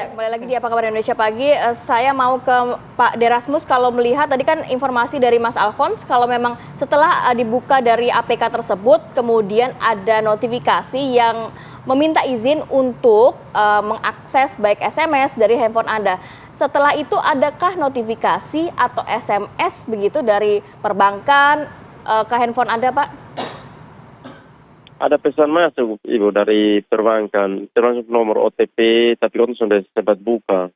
kembali lagi di Apa Kabar Indonesia Pagi. Saya mau ke Pak Derasmus. Kalau melihat tadi kan informasi dari Mas Alphonse, kalau memang setelah dibuka dari APK tersebut, kemudian ada notifikasi yang meminta izin untuk mengakses baik SMS dari handphone Anda. Setelah itu adakah notifikasi atau SMS begitu dari perbankan ke handphone Anda, Pak? Ada pesan masuk, Ibu, dari perbankan, termasuk nomor OTP, tapi kan sudah sempat buka.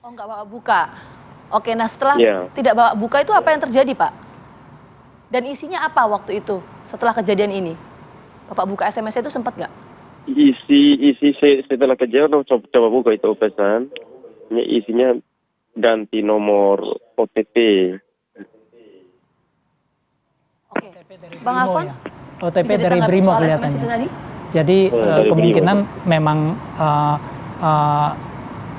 Oh, nggak bawa buka. Oke, nah setelah tidak bawa buka itu apa yang terjadi, Pak? Dan isinya apa waktu itu setelah kejadian ini? Bapak buka SMS itu sempat nggak? Isi setelah kejadian, coba buka itu pesan. Isinya ganti nomor OTP. Oke, Bang Alphonse? OTP dari Brimo kelihatannya. Jadi kemungkinan memang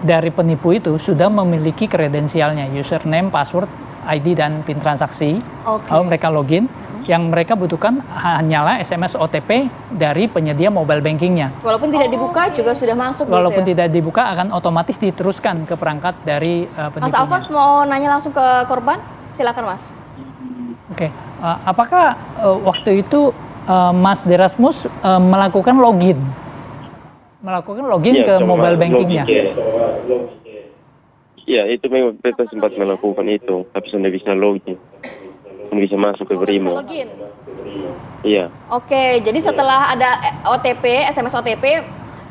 dari penipu itu sudah memiliki kredensialnya, username, password, ID, dan PIN transaksi. Lalu mereka login. Yang mereka butuhkan hanyalah SMS OTP dari penyedia mobile bankingnya. Walaupun tidak dibuka juga sudah masuk. Walaupun gitu ya? tidak dibuka akan otomatis diteruskan ke perangkat dari penipunya. Mas Alphonse mau nanya langsung ke korban? Silakan, Mas. Oke, apakah waktu itu Mas Derasmus melakukan login ke mobile bankingnya? Iya, itu memang kita sempat melakukan itu, tapi sudah bisa login, bisa masuk ke Brimo. Login. Iya. Oke, jadi setelah ada OTP, SMS OTP,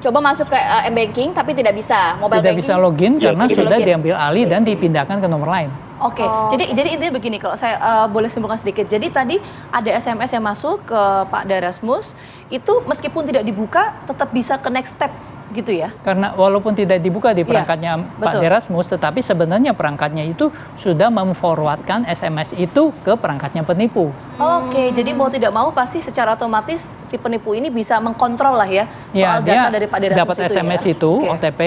coba masuk ke m-banking tapi tidak bisa. Mobile tidak banking bisa login karena sudah login. diambil alih dan dipindahkan ke nomor lain. Oke, jadi intinya begini, kalau saya boleh simpulkan sedikit. Jadi tadi ada SMS yang masuk ke Pak Derasmus, itu meskipun tidak dibuka tetap bisa ke next step gitu ya? Karena walaupun tidak dibuka di perangkatnya Pak Derasmus, tetapi sebenarnya perangkatnya itu sudah memforwardkan SMS itu ke perangkatnya penipu. Oke, jadi mau tidak mau pasti secara otomatis si penipu ini bisa mengkontrol lah ya soal data dari Pak Derasmus dapat itu SMS ya? itu, OTP,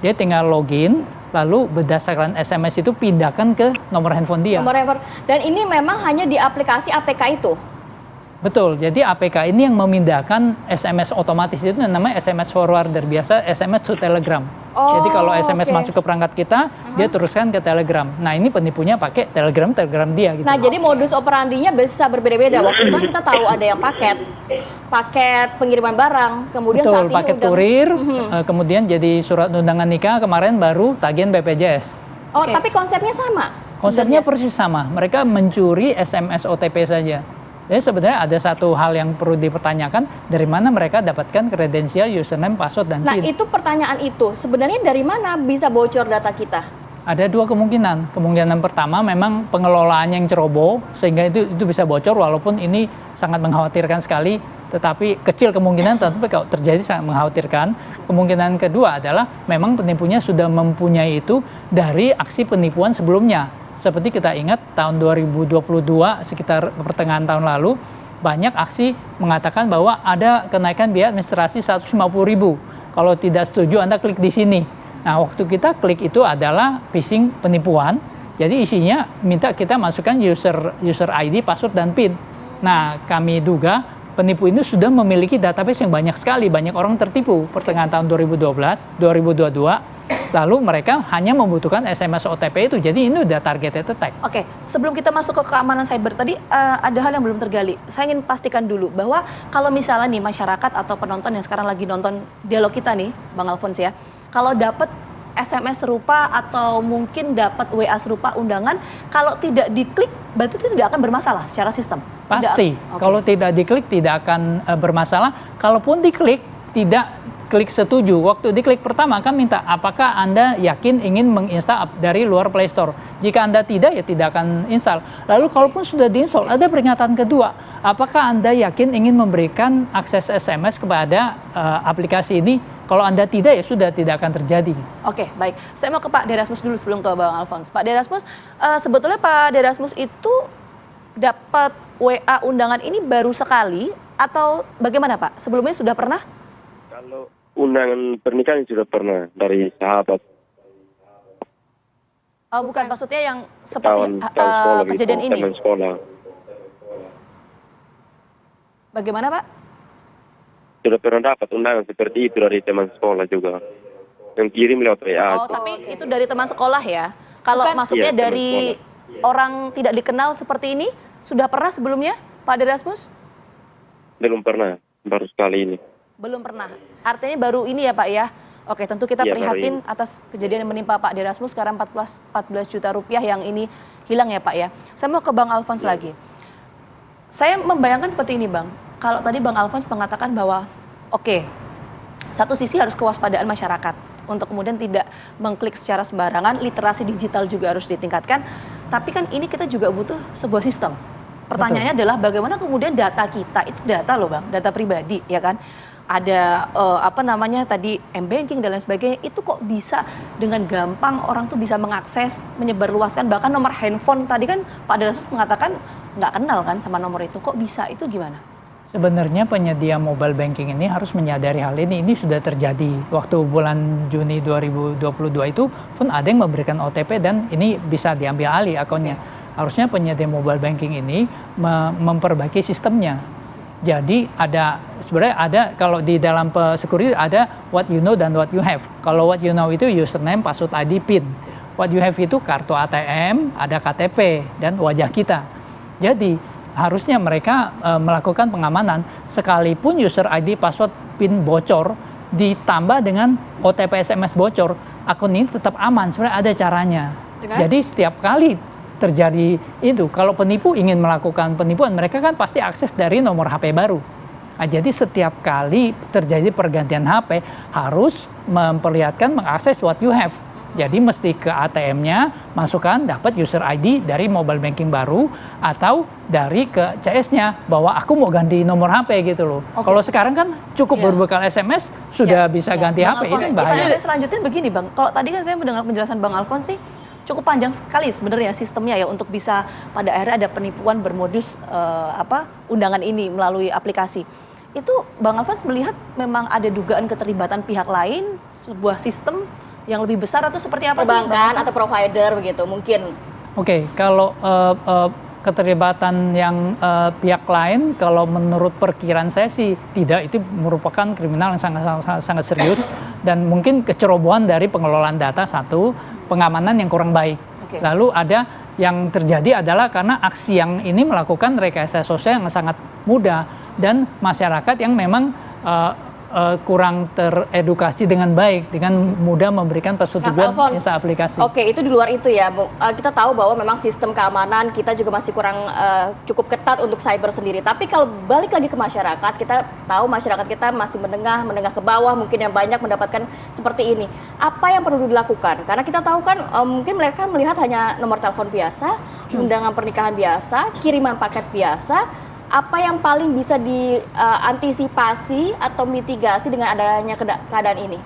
dia tinggal login, lalu berdasarkan SMS itu pindahkan ke nomor handphone dia. Nomor handphone. Dan ini memang hanya di aplikasi APK itu? Betul, jadi APK ini yang memindahkan SMS otomatis itu namanya SMS forwarder, biasa SMS to Telegram. Jadi kalau SMS masuk ke perangkat kita, dia teruskan ke Telegram. Nah ini penipunya pakai Telegram dia gitu. Nah jadi modus operandinya bisa berbeda-beda. Waktu itu kan kita tahu ada yang paket pengiriman barang, kemudian betul, saat ini paket kurir, kemudian jadi surat undangan nikah, kemarin baru tagihan BPJS. Oh, tapi konsepnya sama? Konsepnya persis sama, mereka mencuri SMS OTP saja. Jadi sebenarnya ada satu hal yang perlu dipertanyakan, dari mana mereka dapatkan kredensial, username, password, dan PIN. Nah itu pertanyaan itu, sebenarnya dari mana bisa bocor data kita? Ada dua kemungkinan. Kemungkinan pertama memang pengelolaannya yang ceroboh, sehingga itu bisa bocor, walaupun ini sangat mengkhawatirkan sekali, tetapi kecil kemungkinan, tapi kalau terjadi sangat mengkhawatirkan. Kemungkinan kedua adalah memang penipunya sudah mempunyai itu dari aksi penipuan sebelumnya. Seperti kita ingat tahun 2022 sekitar pertengahan tahun lalu banyak aksi mengatakan bahwa ada kenaikan biaya administrasi 150.000. Kalau tidak setuju Anda klik di sini. Nah, waktu kita klik itu adalah phishing penipuan. Jadi isinya minta kita masukkan user ID, password, dan PIN. Nah, kami duga penipu ini sudah memiliki database yang banyak sekali, banyak orang tertipu pertengahan tahun 2022. Lalu mereka hanya membutuhkan SMS OTP itu, jadi ini udah targeted attack. Oke, sebelum kita masuk ke keamanan cyber tadi, ada hal yang belum tergali. Saya ingin pastikan dulu bahwa kalau misalnya nih masyarakat atau penonton yang sekarang lagi nonton dialog kita nih, Bang Alphonse ya, kalau dapat SMS serupa atau mungkin dapat WA serupa undangan, kalau tidak diklik, berarti itu tidak akan bermasalah secara sistem? Pasti, kalau tidak diklik tidak akan bermasalah. Kalaupun diklik, tidak klik setuju. Waktu diklik pertama kan minta apakah Anda yakin ingin menginstal dari luar Play Store. Jika Anda tidak, ya tidak akan install. Lalu kalaupun sudah diinstal, ada peringatan kedua. Apakah Anda yakin ingin memberikan akses SMS kepada aplikasi ini? Kalau Anda tidak, ya sudah tidak akan terjadi. Oke, baik. Saya mau ke Pak Derasmus dulu sebelum ke Bang Alphonse. Pak Derasmus, sebetulnya Pak Derasmus itu dapat WA undangan ini baru sekali atau bagaimana Pak? Sebelumnya sudah pernah? Kalau undangan pernikahan sudah pernah dari sahabat. Oh, bukan, maksudnya yang seperti kejadian ini? Teman sekolah. Bagaimana Pak? Sudah pernah dapat undangan seperti itu dari teman sekolah juga. yang kirim lewat WA. Oh, tapi itu dari teman sekolah ya? Kalau Bukan. maksudnya Iya, teman dari orang tidak dikenal seperti ini, sudah pernah sebelumnya, Pak Derasmus? Belum pernah, baru sekali ini. Belum pernah. Artinya baru ini ya Pak ya? Oke, tentu kita Iya, prihatin atas kejadian yang menimpa Pak Derasmus sekarang 14 juta rupiah yang ini hilang ya Pak ya. Saya mau ke Bang Alphonse lagi. Saya membayangkan seperti ini Bang. Kalau tadi Bang Alphonse mengatakan bahwa oke, satu sisi harus kewaspadaan masyarakat untuk kemudian tidak mengklik secara sembarangan, literasi digital juga harus ditingkatkan. Tapi kan ini kita juga butuh sebuah sistem. Pertanyaannya adalah bagaimana kemudian data kita, itu data loh Bang, data pribadi ya kan. Ada tadi m-banking dan lain sebagainya, itu kok bisa dengan gampang orang tuh bisa mengakses, menyebarluaskan, bahkan nomor handphone tadi kan Pak Derasmus mengatakan nggak kenal kan sama nomor itu, kok bisa, itu gimana? Sebenarnya penyedia mobile banking ini harus menyadari hal ini. Ini sudah terjadi. Waktu bulan Juni 2022 itu pun ada yang memberikan OTP dan ini bisa diambil alih akunnya. Harusnya penyedia mobile banking ini memperbaiki sistemnya. Jadi sebenarnya ada kalau di dalam security ada what you know dan what you have. Kalau what you know itu username, password, ID, PIN. What you have itu kartu ATM, ada KTP dan wajah kita. Jadi harusnya mereka melakukan pengamanan sekalipun user ID, password, PIN bocor ditambah dengan OTP SMS bocor, akun ini tetap aman. Sebenarnya ada caranya. Jadi setiap kali terjadi itu, kalau penipu ingin melakukan penipuan, mereka kan pasti akses dari nomor HP baru. Nah, jadi setiap kali terjadi pergantian HP harus memperlihatkan mengakses what you have. Jadi mesti ke ATM-nya, masukkan, dapat user ID dari mobile banking baru atau dari ke CS-nya bahwa aku mau ganti nomor HP gitu loh. Kalau sekarang kan cukup berbekal SMS sudah bisa ganti Bang HP. Alphonse, Ini bahaya. pertanyaan saya selanjutnya begini Bang, kalau tadi kan saya mendengar penjelasan Bang Alphonse sih cukup panjang sekali sebenarnya sistemnya ya untuk bisa pada akhirnya ada penipuan bermodus undangan ini melalui aplikasi. Itu Bang Alphonse melihat memang ada dugaan keterlibatan pihak lain, sebuah sistem yang lebih besar atau seperti apa sih? Perbankan atau provider begitu mungkin. Oke, kalau keterlibatan yang pihak lain, kalau menurut perkiraan saya sih tidak, itu merupakan kriminal yang sangat serius dan mungkin kecerobohan dari pengelolaan data satu, pengamanan yang kurang baik. Lalu ada yang terjadi adalah karena aksi yang ini melakukan rekayasa sosial yang sangat mudah dan masyarakat yang memang kurang teredukasi dengan baik, dengan mudah memberikan persetujuan insta aplikasi. Oke, itu di luar itu ya, Bu. Kita tahu bahwa memang sistem keamanan kita juga masih kurang cukup ketat untuk cyber sendiri. Tapi kalau balik lagi ke masyarakat, kita tahu masyarakat kita masih menengah ke bawah, mungkin yang banyak mendapatkan seperti ini. Apa yang perlu dilakukan? Karena kita tahu kan mungkin mereka melihat hanya nomor telepon biasa, undangan pernikahan biasa, kiriman paket biasa. Apa yang paling bisa diantisipasi atau mitigasi dengan adanya keadaan ini?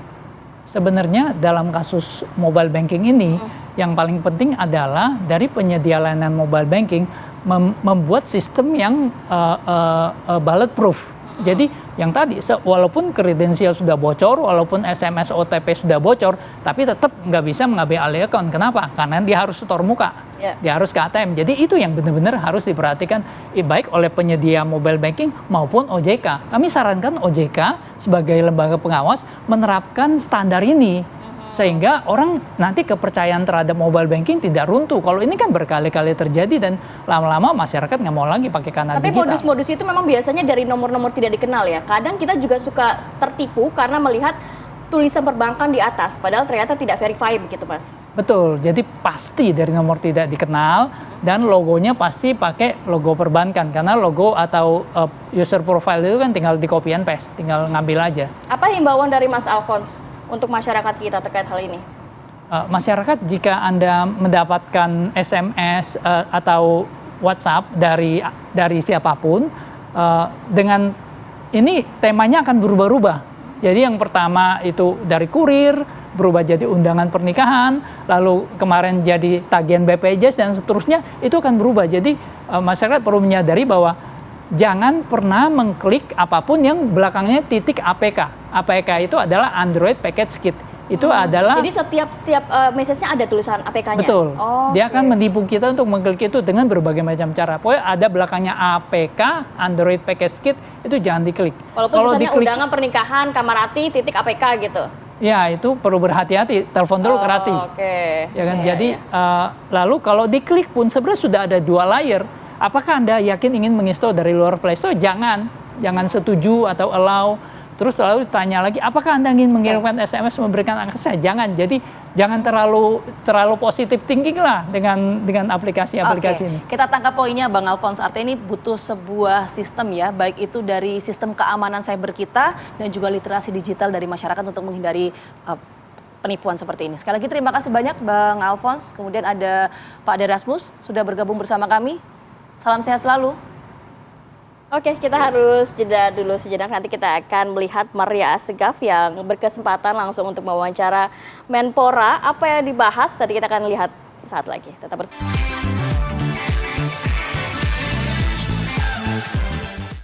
Sebenarnya dalam kasus mobile banking ini, yang paling penting adalah dari penyedia layanan mobile banking membuat sistem yang bulletproof. Jadi yang tadi, walaupun kredensial sudah bocor, walaupun SMS OTP sudah bocor, tapi tetap nggak bisa mengambil alih account. Kenapa? Karena dia harus setor muka, dia harus ke ATM. Jadi itu yang benar-benar harus diperhatikan baik oleh penyedia mobile banking maupun OJK. Kami sarankan OJK sebagai lembaga pengawas menerapkan standar ini. Sehingga orang nanti kepercayaan terhadap mobile banking tidak runtuh. Kalau ini kan berkali-kali terjadi dan lama-lama masyarakat nggak mau lagi pakai kanal digital. Tapi modus-modus itu memang biasanya dari nomor-nomor tidak dikenal ya. Kadang kita juga suka tertipu karena melihat tulisan perbankan di atas, padahal ternyata tidak verify begitu Mas. Betul, jadi pasti dari nomor tidak dikenal dan logonya pasti pakai logo perbankan. Karena logo atau user profile itu kan tinggal di copy and paste, tinggal ngambil aja. Apa himbauan dari Mas Alphonse untuk masyarakat kita terkait hal ini? Masyarakat, jika Anda mendapatkan SMS atau WhatsApp dari siapapun, dengan ini temanya akan berubah-ubah. Jadi yang pertama itu dari kurir, berubah jadi undangan pernikahan, lalu kemarin jadi tagihan BPJS dan seterusnya, itu akan berubah. Jadi masyarakat perlu menyadari bahwa jangan pernah mengklik apapun yang belakangnya titik APK. APK itu adalah Android Package Kit. Itu adalah. Jadi setiap message-nya ada tulisan APK-nya. Betul. Dia akan menipu kita untuk mengklik itu dengan berbagai macam cara. Pokoknya ada belakangnya APK, Android Package Kit, itu jangan diklik. Walaupun misalnya undangan pernikahan Kamarati titik APK gitu. Ya, itu perlu berhati-hati. Telepon dulu ke Ratih. Oke. Ya kan? Iya, Jadi iya. lalu kalau diklik pun sebenarnya sudah ada 2 layer. Apakah Anda yakin ingin menginstall dari luar Play Store? Jangan setuju atau allow. Terus lalu tanya lagi, apakah Anda ingin mengirimkan SMS memberikan akses? Jangan. Jadi jangan terlalu positif thinking lah dengan aplikasi-aplikasi Oke, ini. kita tangkap poinnya Bang Alphonse. Artinya ini butuh sebuah sistem ya, baik itu dari sistem keamanan cyber kita dan juga literasi digital dari masyarakat untuk menghindari penipuan seperti ini. Sekali lagi terima kasih banyak Bang Alphonse. Kemudian ada Pak Derasmus sudah bergabung bersama kami. Salam sehat selalu. Oke, kita harus jeda dulu sejenak. Nanti kita akan melihat Maria Assegaf yang berkesempatan langsung untuk mewawancara Menpora. Apa yang dibahas tadi kita akan lihat saat lagi. Tetap bersama.